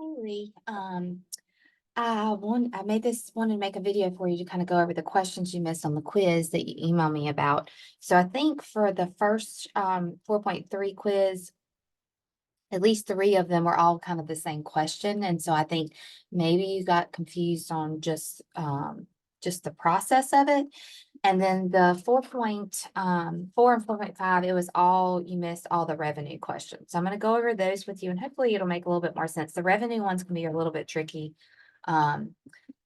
Hey, I wanted to make a video for you to kind of go over the questions you missed on the quiz that you emailed me about. So I think for the first 4.3 quiz, at least three of them were all kind of the same question. And so I think maybe you got confused on just the process of it. And then the 4.4 and 4.5, it was all, you missed all the revenue questions. So I'm going to go over those with you and hopefully it'll make a little bit more sense. The revenue ones can be a little bit tricky. Um,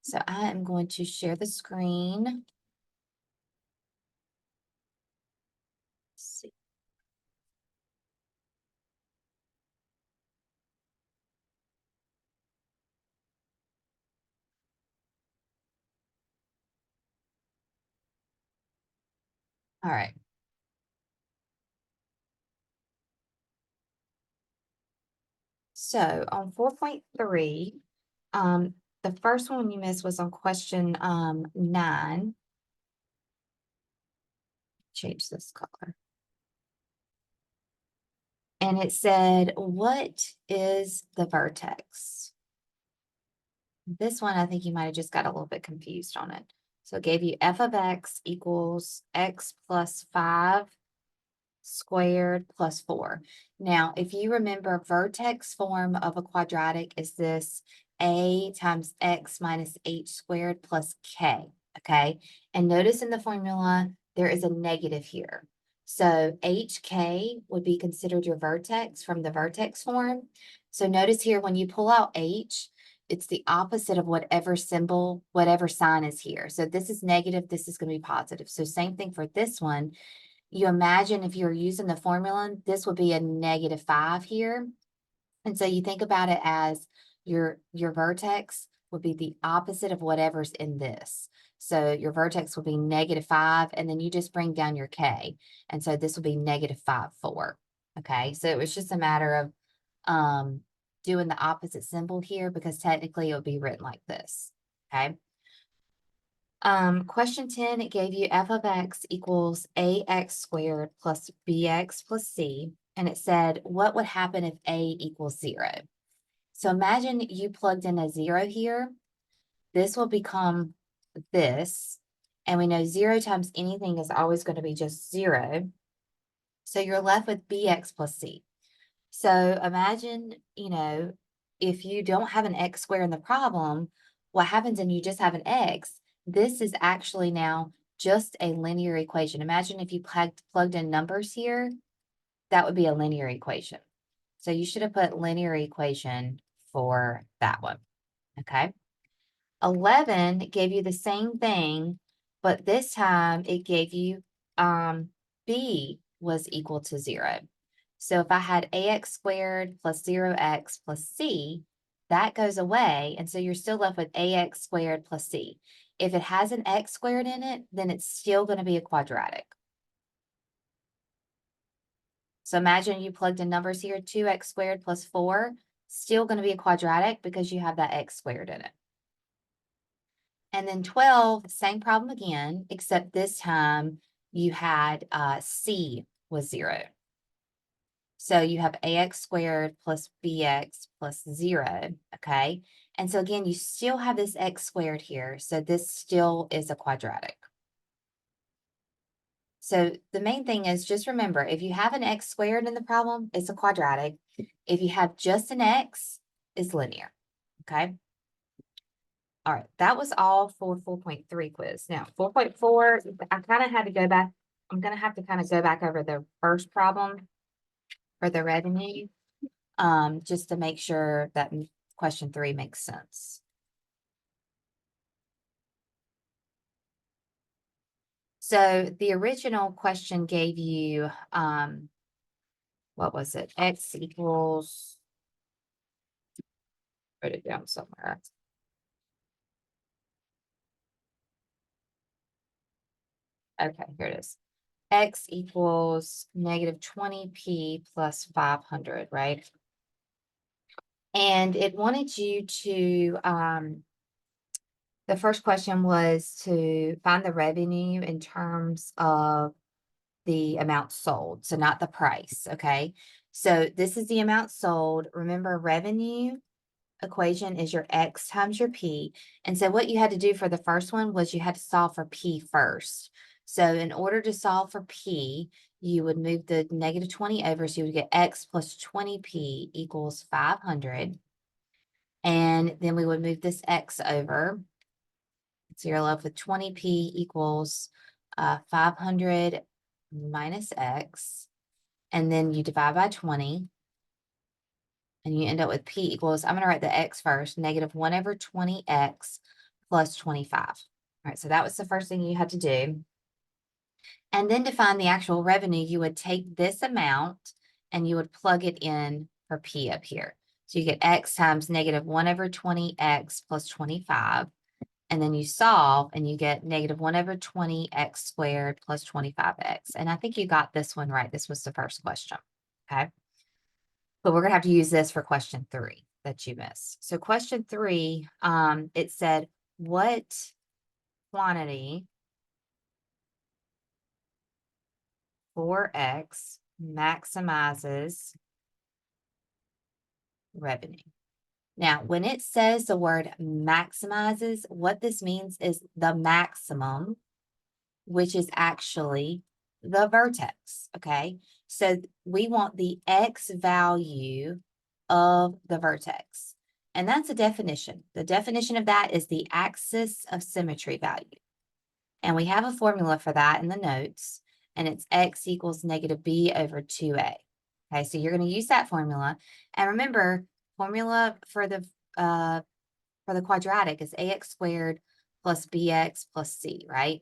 so I am going to share the screen. Let's see. All right. So on 4.3, the first one you missed was on question 9. Change this color. And it said, what is the vertex? This one, I think you might have just got a little bit confused on it. So it gave you f of x equals x plus 5 squared plus 4. Now, if you remember, vertex form of a quadratic is this a times x minus h squared plus k, okay? And notice in the formula, there is a negative here. So hk would be considered your vertex from the vertex form. So notice here, when you pull out h, it's the opposite of whatever symbol, whatever sign is here. So this is negative, this is going to be positive. So same thing for this one. You imagine if you're using the formula, this would be a -5 here. And so you think about it as your vertex would be the opposite of whatever's in this. So your vertex will be -5, and then you just bring down your k. And so this will be -5, 4. Okay, so it was just a matter of doing the opposite symbol here because technically it would be written like this. Okay. Question 10, it gave you f of x equals ax squared plus bx plus c. And it said, what would happen if a equals 0? So imagine you plugged in a 0 here. This will become this. And we know 0 times anything is always going to be just 0. So you're left with bx plus c. So imagine, if you don't have an x squared in the problem, what happens and you just have an x, this is actually now just a linear equation. Imagine if you plugged in numbers here, that would be a linear equation. So you should have put linear equation for that one, okay? 11 gave you the same thing, but this time it gave you b was equal to 0. So if I had ax squared plus 0x plus c, that goes away. And so you're still left with ax squared plus c. If it has an x squared in it, then it's still going to be a quadratic. So imagine you plugged in numbers here, 2x squared plus 4, still going to be a quadratic because you have that x squared in it. And then 12, same problem again, except this time you had c was 0. So you have ax squared plus bx plus 0, okay? And so again, you still have this x squared here, so this still is a quadratic. So the main thing is just remember, if you have an x squared in the problem, it's a quadratic. If you have just an x, it's linear, okay? All right, that was all for 4.3 quiz. Now, 4.4, I kind of had to go back. I'm going to have to kind of go back over the first problem for the revenue, just to make sure that question 3 makes sense. So the original question gave you, what was it? X equals, put it down somewhere. Okay, here it is. X equals -20p plus 500, right? And it wanted you to, the first question was to find the revenue in terms of the amount sold, so not the price, okay? So this is the amount sold. Remember, revenue equation is your x times your p. And so what you had to do for the first one was you had to solve for p first. So in order to solve for p, you would move the negative 20 over, so you would get x plus 20p equals 500. And then we would move this x over. So you're left with 20p equals 500 minus x. And then you divide by 20. And you end up with p equals, I'm going to write the x first, negative 1 over 20x plus 25. All right, so that was the first thing you had to do. And then to find the actual revenue, you would take this amount and you would plug it in for p up here. So you get x times negative 1 over 20x plus 25. And then you solve and you get negative 1 over 20x squared plus 25x. And I think you got this one right. This was the first question. Okay. But we're going to have to use this for question 3 that you missed. So question 3, it said, what quantity for X maximizes revenue? Now, when it says the word maximizes, what this means is the maximum, which is actually the vertex, okay? So we want the X value of the vertex. And that's a definition. The definition of that is the axis of symmetry value. And we have a formula for that in the notes, and it's X equals negative B over 2A. Okay, so you're going to use that formula. And remember, formula for the quadratic is AX squared plus BX plus C, right?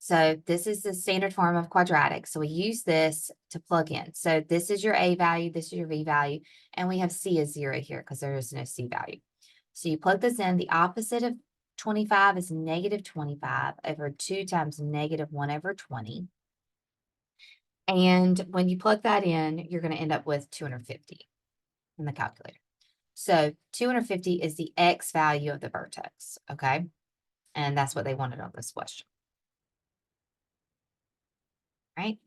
So this is the standard form of quadratic. So we use this to plug in. So this is your A value, this is your V value, and we have C as 0 here because there is no C value. So you plug this in. The opposite of 25 is negative 25 over 2 times negative 1 over 20. And when you plug that in, you're going to end up with 250 in the calculator. So 250 is the X value of the vertex, okay? And that's what they wanted on this question. Right?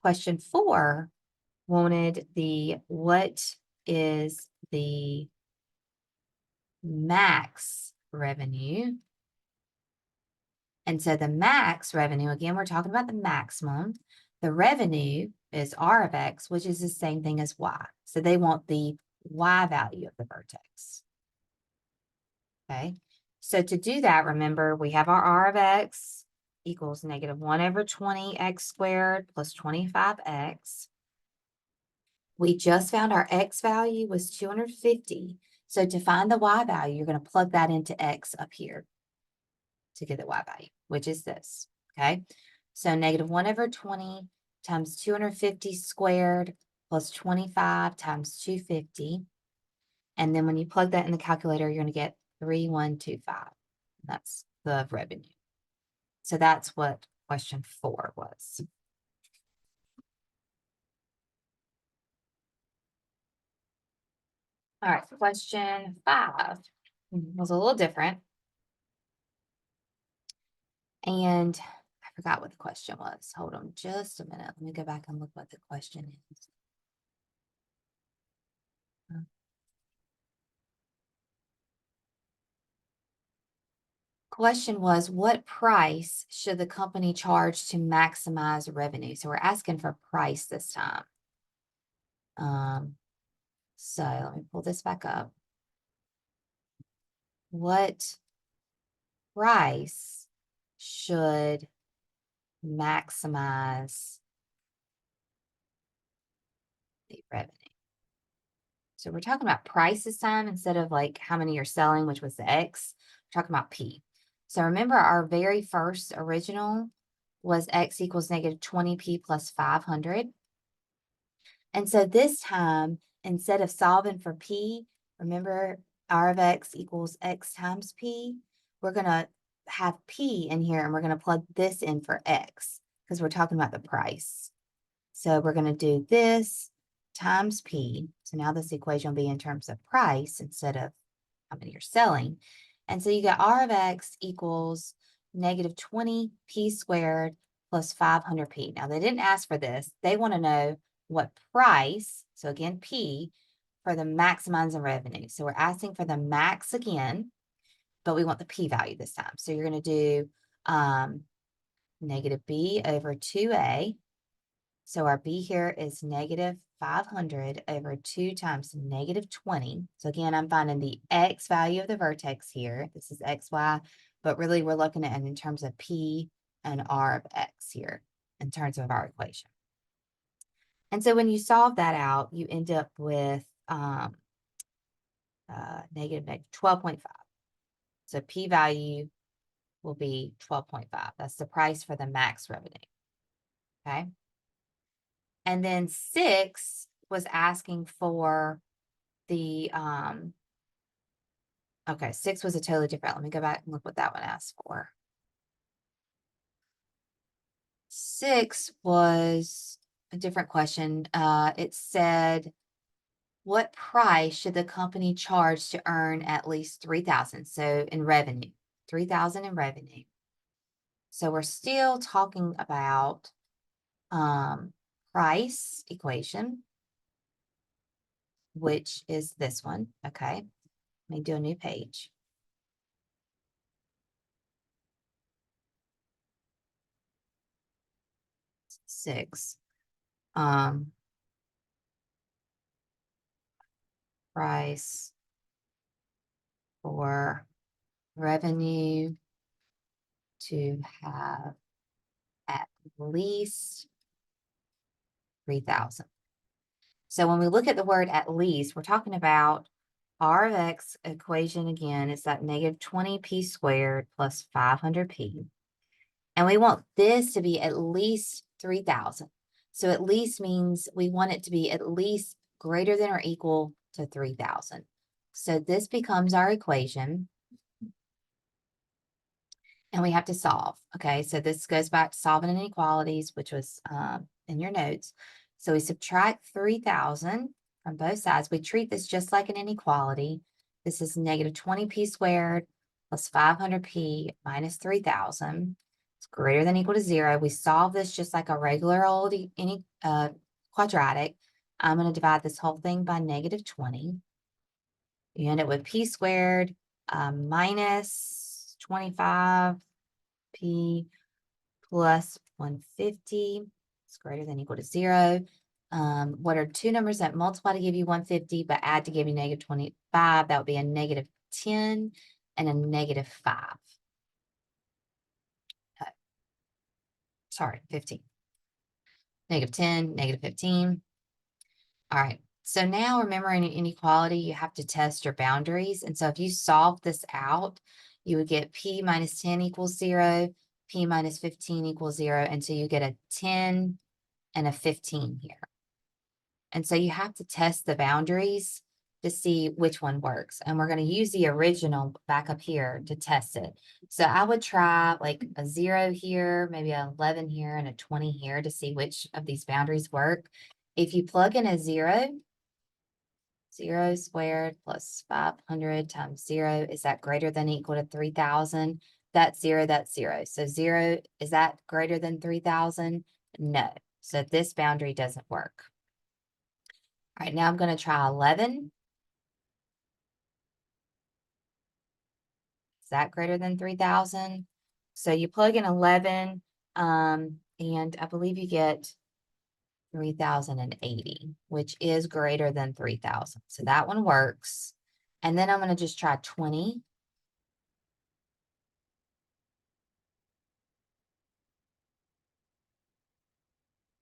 Question 4 wanted the what is the max revenue? And so the max revenue, again, we're talking about the maximum. The revenue is R of X, which is the same thing as Y. So they want the Y value of the vertex. Okay. So to do that, remember, we have our R of X equals negative 1 over 20x squared plus 25x. We just found our X value was 250. So to find the Y value, you're going to plug that into X up here to get the Y value, which is this, okay? So negative 1 over 20 times 250 squared plus 25 times 250. And then when you plug that in the calculator, you're going to get 3125. That's the revenue. So that's what question 4 was. All right, question 5 was a little different. And I forgot what the question was. Hold on just a minute. Let me go back and look what the question is. Question was, what price should the company charge to maximize revenue? So we're asking for price this time. So let me pull this back up. What price should maximize the revenue? So we're talking about price this time instead of like how many you're selling, which was the X. We're talking about P. So remember our very first original was X equals negative 20P plus 500. And so this time, instead of solving for P, remember R of X equals X times P, we're going to have P in here and we're going to plug this in for X because we're talking about the price. So we're going to do this times P. So now this equation will be in terms of price instead of how many you're selling. And so you got R of X equals negative 20P squared plus 500P. Now they didn't ask for this. They want to know what price, so again, P, for the maximizing revenue. So we're asking for the max again, but we want the p-value this time. So you're going to do negative b over 2a. So our b here is negative 500 over 2 times negative 20. So again, I'm finding the x value of the vertex here. This is xy, but really we're looking at it in terms of p and r of x here in terms of our equation. And so when you solve that out, you end up with negative 12.5. So p-value will be 12.5. That's the price for the max revenue. Okay. And then 6 was asking for the, okay, 6 was a totally different. Let me go back and look what that one asked for. 6 was a different question. It said, what price should the company charge to earn at least 3,000? So in revenue, 3,000 in revenue. So we're still talking about price equation, which is this one. Okay. Let me do a new page. Six. Price for revenue to have at least 3,000. So when we look at the word at least, we're talking about R of X equation again, is that negative 20p squared plus 500p. And we want this to be at least 3,000. So at least means we want it to be at least greater than or equal to 3,000. So this becomes our equation. And we have to solve. Okay, so this goes back to solving inequalities, which was in your notes. So we subtract 3,000 from both sides. We treat this just like an inequality. This is negative 20p squared plus 500p minus 3,000. It's greater than or equal to 0. We solve this just like a regular old quadratic. I'm going to divide this whole thing by negative 20. You end up with p squared minus 25p plus 150 is greater than or equal to 0. What are two numbers that multiply to give you 150 but add to give you negative 25? That would be a negative 10 and a negative 5. Sorry, 15. Negative 10, negative 15. All right. So now remember in inequality, you have to test your boundaries. And so if you solve this out, you would get p minus 10 equals 0, p minus 15 equals 0. And so you get a 10 and a 15 here. And so you have to test the boundaries to see which one works. And we're going to use the original back up here to test it. So I would try like a 0 here, maybe an 11 here, and a 20 here to see which of these boundaries work. If you plug in a 0, 0 squared plus 500 times 0, is that greater than or equal to 3,000? That's 0, that's 0. So 0, is that greater than 3,000? No. So this boundary doesn't work. All right, now I'm going to try 11. Is that greater than 3,000? So you plug in 11, and I believe you get 3,080, which is greater than 3,000. So that one works. And then I'm going to just try 20.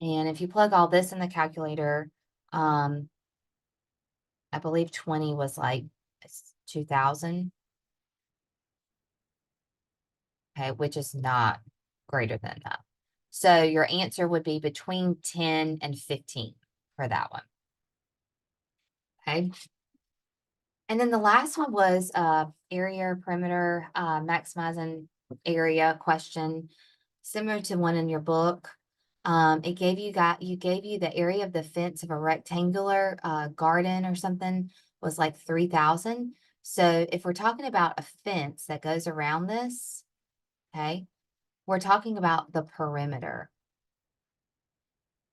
And if you plug all this in the calculator, I believe 20 was like 2,000. Okay, which is not greater than that. So your answer would be between 10 and 15 for that one. Okay. And then the last one was area perimeter, maximizing area question, similar to one in your book. It gave you the area of the fence of a rectangular garden or something was like 3,000. So if we're talking about a fence that goes around this, okay, we're talking about the perimeter.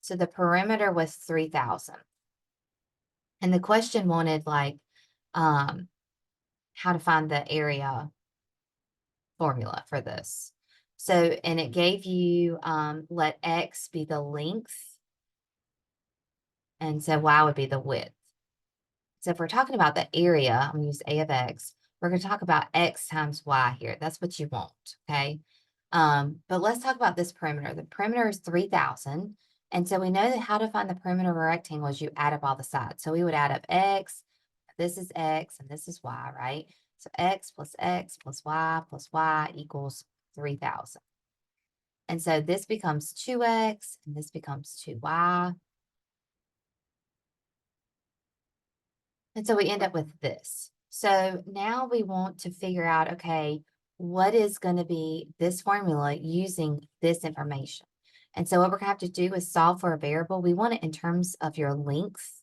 So the perimeter was 3,000. And the question wanted like, how to find the area formula for this. So, and it gave you, let X be the length. And so Y would be the width. So if we're talking about the area, I'm gonna use A of X, we're gonna talk about X times Y here. That's what you want, okay? But let's talk about this perimeter. The perimeter is 3,000. And so we know that how to find the perimeter of a rectangle is you add up all the sides. So we would add up X, this is X, and this is Y, right? So X plus Y equals 3,000. And so this becomes 2X, and this becomes 2Y. And so we end up with this. So now we want to figure out, okay, what is going to be this formula using this information? And so what we're going to have to do is solve for a variable. We want it in terms of your length.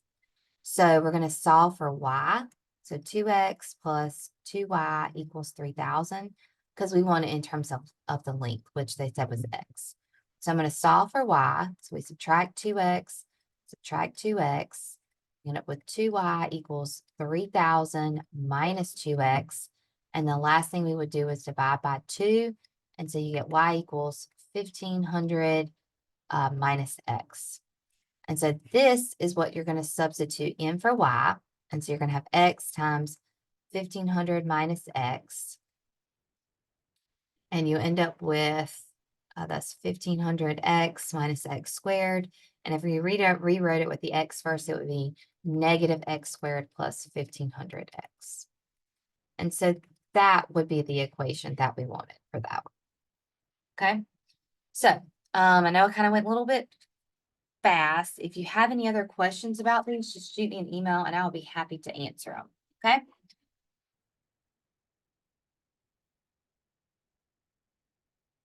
So we're going to solve for Y. So 2X plus 2Y equals 3,000 because we want it in terms of the length, which they said was X. So I'm going to solve for Y. So we subtract 2X, subtract 2X, end up with 2Y equals 3,000 minus 2X. And the last thing we would do is divide by 2. And so you get Y equals 1,500 minus X. And so this is what you're going to substitute in for Y. And so you're going to have X times 1,500 minus X. And you end up with, that's 1,500X minus X squared. And if we rewrote it with the X first, it would be negative X squared plus 1,500X. And so that would be the equation that we wanted for that one. Okay. So I know I kind of went a little bit fast. If you have any other questions about these, just shoot me an email and I'll be happy to answer them. Okay.